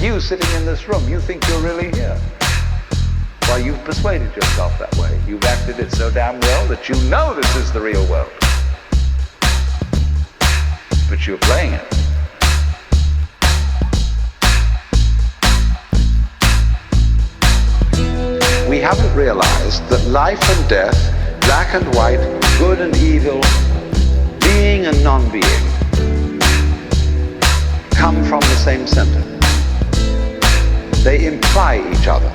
You sitting in this room, you think you're really here. Well, you've persuaded yourself that way. You've acted it so damn well that you know this is the real world. But you're playing it. We haven't realized that life and death, black and white, good and evil, being and non-being, come from the same center. They imply each other.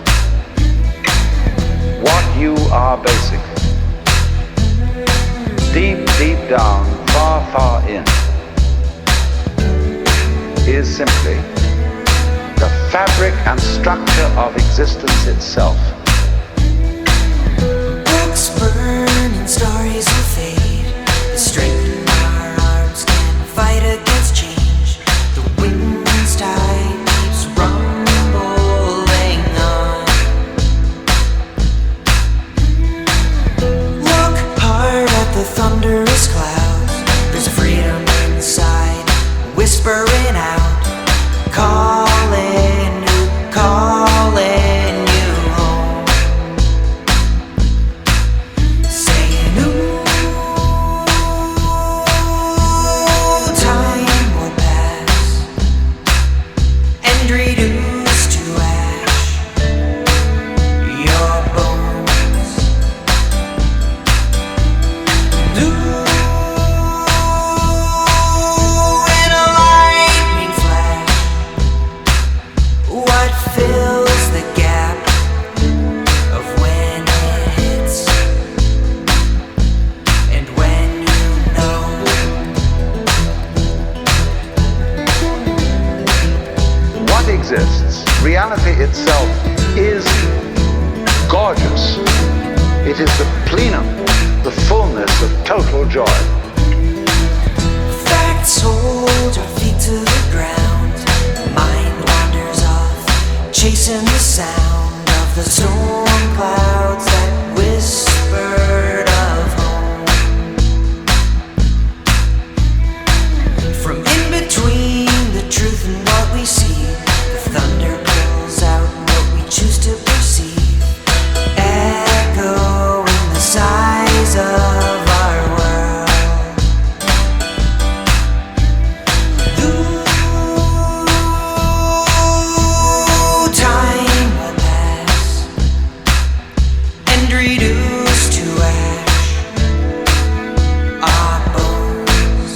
What you are basically, deep, deep down, far, far in, is simply the fabric and structure of existence itself. Books burn and stories will fade. The strength in our arms can fight against change. The wind's tide keeps rumbling on. Look hard at the thunderous clouds. There's a freedom inside, whispering out, calling you, calling you home. Saying, ooh, time will pass and reduce to ash your bones. Ooh, in a lightning flash, what fills the gap of when it hits and when you know? What exists, reality itself, is gorgeous. It is the plenum, the fullness of total joy. Facts hold your feet to the ground. Mind wanders off, chasing the sound of the storm clouds that whispered of home. From in between the truth and what we see, the thunder pulls out what we choose to perceive, echoing the size of our world. Ooh, time will pass and reduce to ash our bones.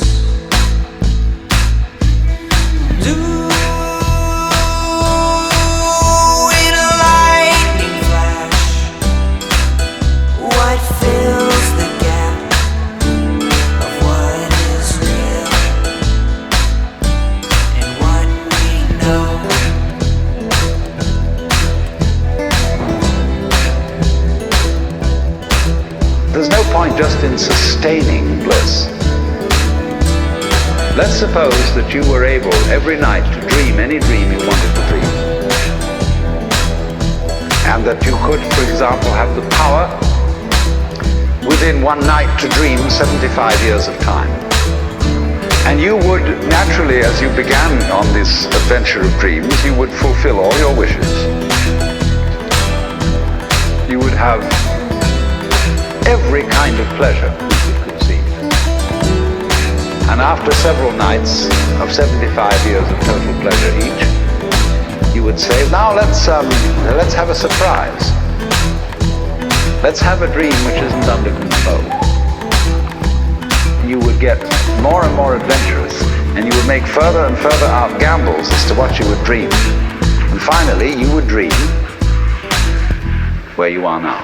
Ooh, in a lightning flash, what fills the gap of what is real and what we know? There's no point just in sustaining bliss. Let's suppose that you were able every night to dream any dream you wanted to dream. And that you could, for example, have the power within one night to dream 75 years of time. And you would naturally, as you began on this adventure of dreams, you would fulfill all your wishes. You would have every kind of pleasure you could conceive. And after several nights of 75 years of total pleasure each, you would say, now let's have a surprise. Let's have a dream which isn't under control. You would get more and more adventurous, and you would make further and further out gambles as to what you would dream. And finally, you would dream where you are now.